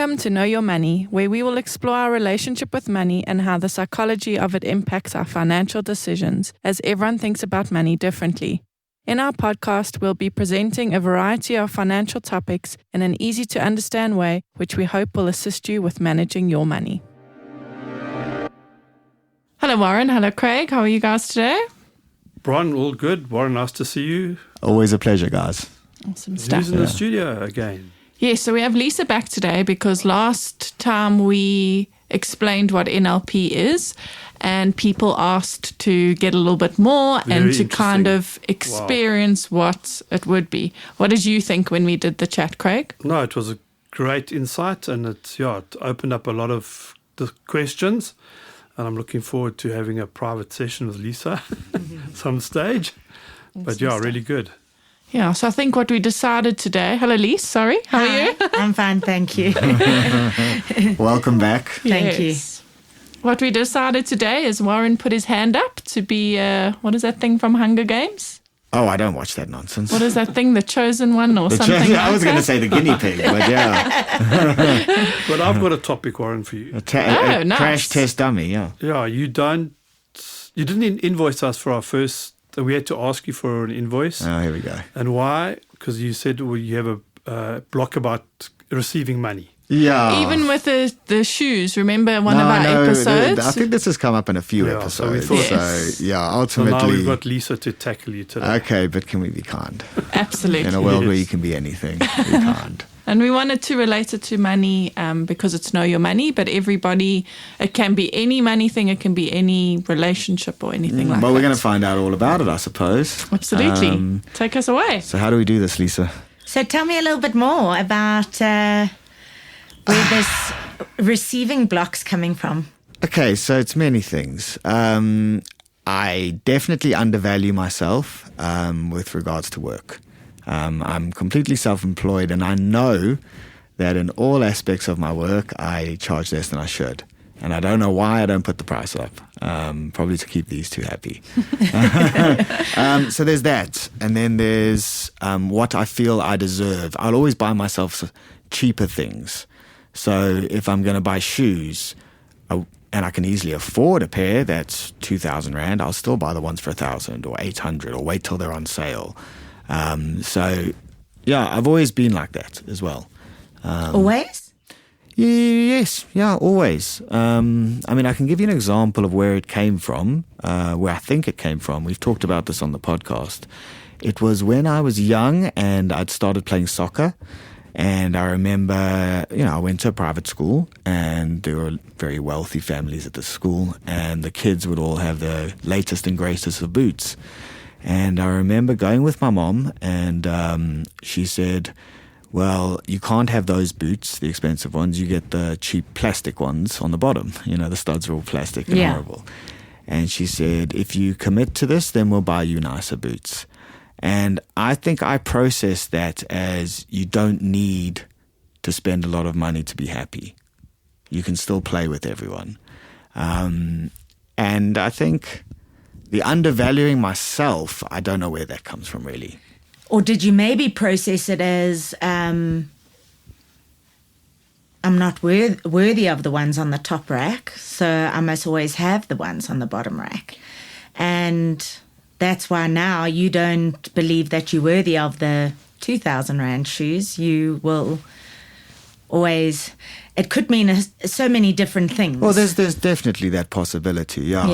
Welcome to Know Your Money, where we will explore our relationship with money and how the psychology of it impacts our financial decisions, as everyone thinks about money differently. In our podcast, we'll be presenting a variety of financial topics in an easy-to-understand way, which we hope will assist you with managing your money. Hello, Warren. Hello, Craig. How are you guys today? Brian, all good. Warren, nice to see you. Always a pleasure, guys. Awesome stuff. Who's in the studio again? Yes, so we have Lisa back today because last time we explained what NLP is and people asked to get a little bit more and to kind of experience what it would be. What did you think when we did the chat, Craig? No, it was a great insight and it opened up a lot of the questions, and I'm looking forward to having a private session with Lisa some stage. But really good. Yeah, so I think what we decided today... Hello, Lise. Sorry. How are you? I'm fine, thank you. Welcome back. Thank you. What we decided today is Warren put his hand up to be... what is that thing from Hunger Games? Oh, I don't watch that nonsense. What is that thing? The Chosen One or something like I was going to say the guinea pig, but yeah. But I've got a topic, Warren, for you. A nice. Crash test dummy, yeah. Yeah, you didn't invoice us for our first... We had to ask you for an invoice. Oh, here we go. And why? Because you said you have a block about receiving money. Yeah. Even with the shoes, remember one of our episodes? I think this has come up in a few episodes. So we thought, ultimately. So now we've got Lisa to tackle you today. Okay, but can we be kind? Absolutely. In a world where you can be anything, be kind. And we wanted to relate it to money because it's Know Your Money, but everybody, it can be any money thing, it can be any relationship or anything like that. Well, we're going to find out all about it, I suppose. Absolutely. Take us away. So how do we do this, Lisa? So tell me a little bit more about where this receiving block's coming from. Okay, so it's many things. I definitely undervalue myself with regards to work. I'm completely self-employed, and I know that in all aspects of my work, I charge less than I should. And I don't know why I don't put the price up, probably to keep these two happy. So there's that. And then there's what I feel I deserve. I'll always buy myself cheaper things. So if I'm going to buy shoes, and I can easily afford a pair that's 2,000 Rand, I'll still buy the ones for 1,000 or 800 or wait till they're on sale. I've always been like that as well. Always? Yes, always. I can give you an example of where it came from, where I think it came from. We've talked about this on the podcast. It was when I was young and I'd started playing soccer. And I remember, I went to a private school and there were very wealthy families at the school, and the kids would all have the latest and greatest of boots. And I remember going with my mom, and she said, well, you can't have those boots, the expensive ones. You get the cheap plastic ones on the bottom. The studs are all plastic and horrible. And she said, if you commit to this, then we'll buy you nicer boots. And I think I processed that as you don't need to spend a lot of money to be happy. You can still play with everyone. And I think the undervaluing myself, I don't know where that comes from really. Or did you maybe process it as I'm not worthy of the ones on the top rack, so I must always have the ones on the bottom rack. And that's why now you don't believe that you're worthy of the 2,000 Rand shoes. You will always... It could mean so many different things. Well, there's definitely that possibility, yeah.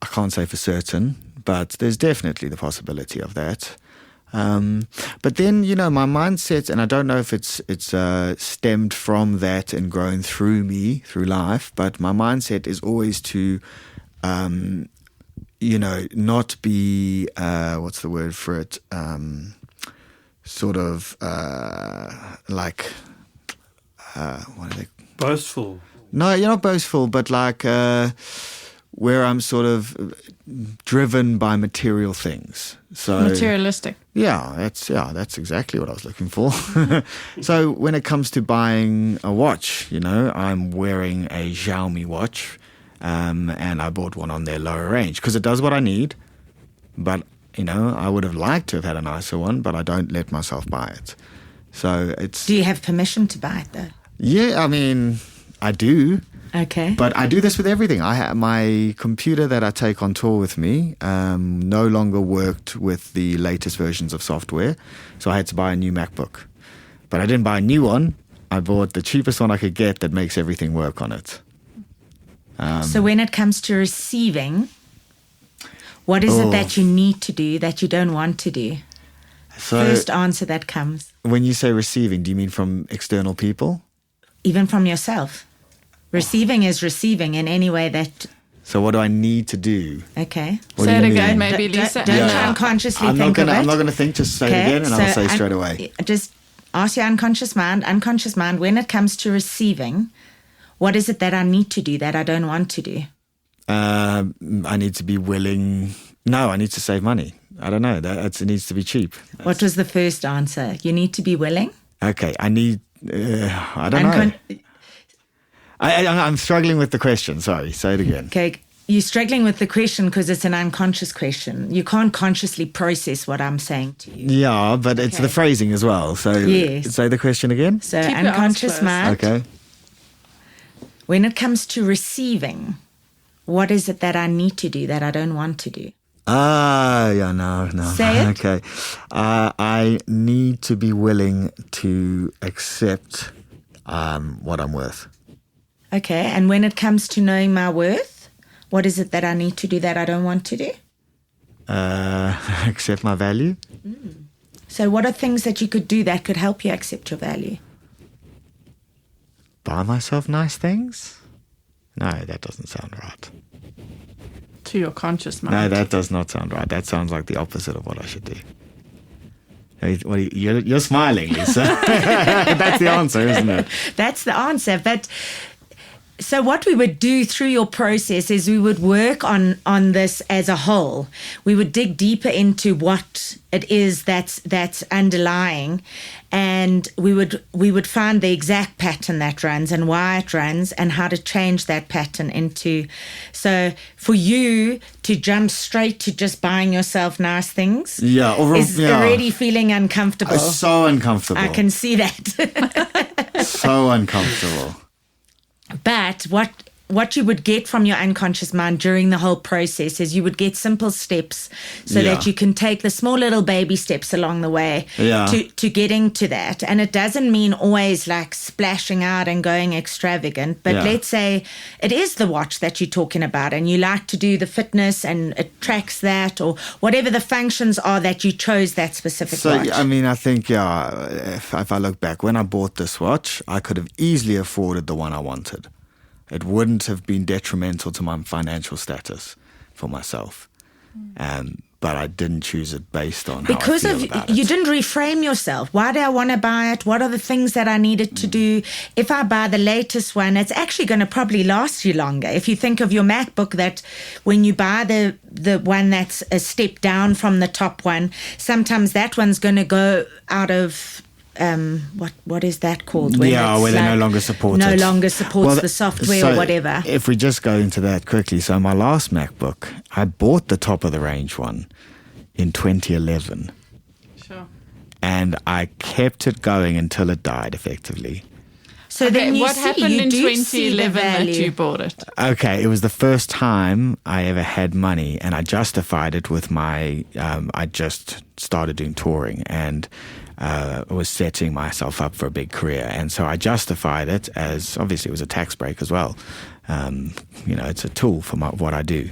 I can't say for certain, but there's definitely the possibility of that. But then, my mindset, and I don't know if it's stemmed from that and grown through me, through life, but my mindset is always to, not be, what's the word for it? What are they? Boastful. No, you're not boastful, but where I'm sort of driven by material things. So materialistic. Yeah, that's exactly what I was looking for. So when it comes to buying a watch, I'm wearing a Xiaomi watch, and I bought one on their lower range because it does what I need, but I would have liked to have had a nicer one, but I don't let myself buy it. So it's... Do you have permission to buy it, though? Yeah, I mean, I do. Okay. But I do this with everything. I have my computer that I take on tour with me no longer worked with the latest versions of software, so I had to buy a new MacBook. But I didn't buy a new one. I bought the cheapest one I could get that makes everything work on it. So when it comes to receiving, what is it that you need to do that you don't want to do? So First answer that comes. when you say receiving, do you mean from external people? Even from yourself. Receiving is receiving in any way that... So what do I need to do? Okay. What Say do it you again, mean? maybe, Lisa. Don't try and consciously I'm think not of it. I'm not going to think, just say it again and I'll say straight away. Just ask your unconscious mind, when it comes to receiving, what is it that I need to do that I don't want to do? I need to be willing. No, I need to save money. I don't know. It needs to be cheap. What was the first answer? You need to be willing? Okay, I need. I don't know. I'm struggling with the question. Sorry, say it again. Okay, you're struggling with the question because it's an unconscious question. You can't consciously process what I'm saying to you. Yeah, but it's the phrasing as well. So Yes. say the question again. So Keep your eyes unconscious closed. mind. Okay. When it comes to receiving, what is it that I need to do that I don't want to do? Yeah, no. Say it. Okay. I need to be willing to accept what I'm worth. Okay, and when it comes to knowing my worth, what is it that I need to do that I don't want to do? Accept my value. So what are things that you could do that could help you accept your value? Buy myself nice things? No, that doesn't sound right. To your conscious mind. No, that does not sound right. That sounds like the opposite of what I should do. You're smiling, Lisa. That's the answer, isn't it? That's the answer. But so what we would do through your process is we would work on this as a whole. We would dig deeper into what it is that's underlying, and we would find the exact pattern that runs and why it runs and how to change that pattern into. So for you to jump straight to just buying yourself nice things is already feeling uncomfortable. It's so uncomfortable. I can see that. So uncomfortable. But what you would get from your unconscious mind during the whole process is you would get simple steps so that you can take the small little baby steps along the way to getting to that. And it doesn't mean always like splashing out and going extravagant. But let's say it is the watch that you're talking about and you like to do the fitness and it tracks that or whatever the functions are that you chose that specific watch. So, I mean, I think, if I look back, when I bought this watch, I could have easily afforded the one I wanted. It wouldn't have been detrimental to my financial status for myself. But I didn't choose it based on how I feel about it. You didn't reframe yourself. Why do I want to buy it? What are the things that I needed to do? If I buy the latest one, it's actually going to probably last you longer. If you think of your MacBook, that when you buy the one that's a step down from the top one, sometimes that one's going to go out of... what is that called? Where they no longer support it. No longer supports the software or whatever. If we just go into that quickly. So my last MacBook, I bought the top of the range one in 2011. Sure. And I kept it going until it died, effectively. So then what happened in 2011 that you bought it? Okay, it was the first time I ever had money, and I justified it with my... I just started doing touring, and... was setting myself up for a big career. And so I justified it as, obviously it was a tax break as well. It's a tool for what I do.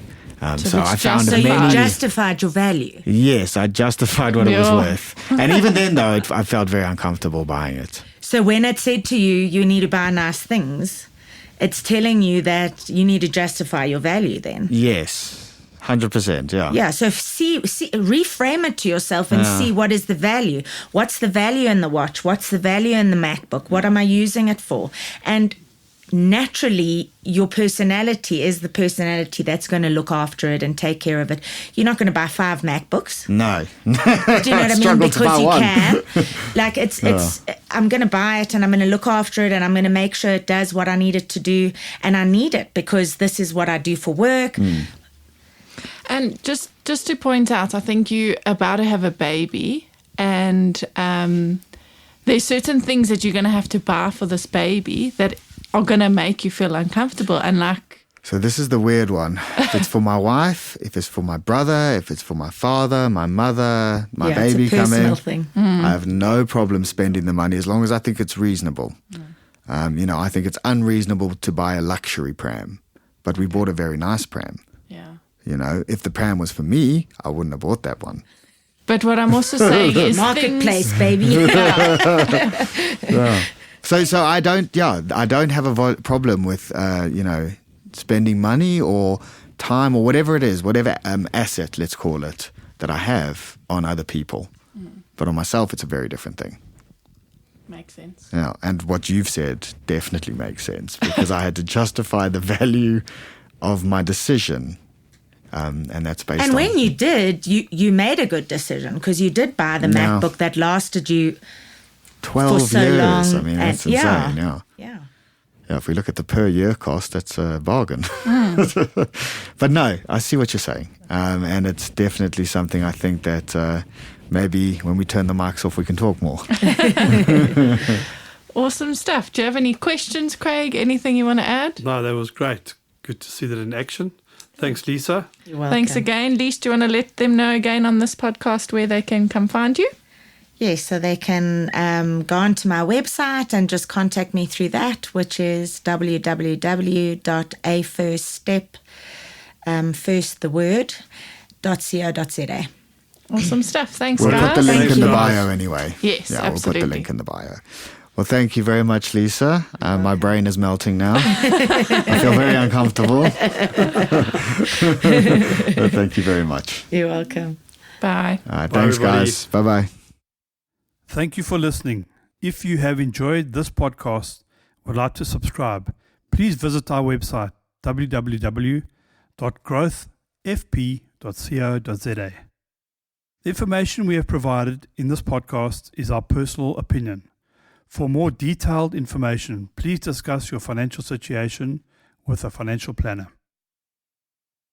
So I found So you justified your value? Yes, I justified what it was worth. And even then, though, I felt very uncomfortable buying it. So when it said to you, you need to buy nice things, it's telling you that you need to justify your value then? Yes. 100%, yeah. Yeah, so see, reframe it to yourself and see what is the value. What's the value in the watch? What's the value in the MacBook? What am I using it for? And naturally, your personality is the personality that's going to look after it and take care of it. You're not going to buy 5 MacBooks. No. Do you know what I mean? Because you can. Like it's I'm going to buy it and I'm going to look after it and I'm going to make sure it does what I need it to do. And I need it because this is what I do for work. And just to point out, I think you're about to have a baby, and there's certain things that you're going to have to buy for this baby that are going to make you feel uncomfortable. And like, So this is the weird one. If it's for my wife, if it's for my brother, if it's for my father, my mother, my baby it's a personal coming, thing. I have no problem spending the money as long as I think it's reasonable. I think it's unreasonable to buy a luxury pram, but we bought a very nice pram. yeah. If the pram was for me, I wouldn't have bought that one. But what I'm also saying is Marketplace, baby. So I don't have a problem with spending money or time or whatever it is, whatever asset, let's call it, that I have on other people. But on myself, it's a very different thing. Makes sense. Yeah, and what you've said definitely makes sense because I had to justify the value of my decision, and that's based on... And when you did, you made a good decision because you did buy the MacBook that lasted you 12 for so years. long. I mean, that's insane, yeah. Yeah, if we look at the per year cost, that's a bargain. But no, I see what you're saying. And it's definitely something I think that maybe when we turn the mics off, we can talk more. Awesome stuff. Do you have any questions, Craig? Anything you want to add? No, that was great. Good to see that in action. Thanks, Lisa. You're welcome. Thanks again. Lise, do you want to let them know again on this podcast where they can come find you? Yes, so they can go onto my website and just contact me through that, which is www.afirststep.co.za. Awesome stuff. Thanks, We'll guys. put the link Thank in the you. bio anyway. Yes, yeah, absolutely. We'll put the link in the bio. Well, thank you very much, Lisa. My brain is melting now. I feel very uncomfortable. But thank you very much. You're welcome. Bye. All right, Bye, thanks, everybody. guys. Bye-bye. Thank you for listening. If you have enjoyed this podcast, would like to subscribe, please visit our website, www.growthfp.co.za. The information we have provided in this podcast is our personal opinion. For more detailed information, please discuss your financial situation with a financial planner.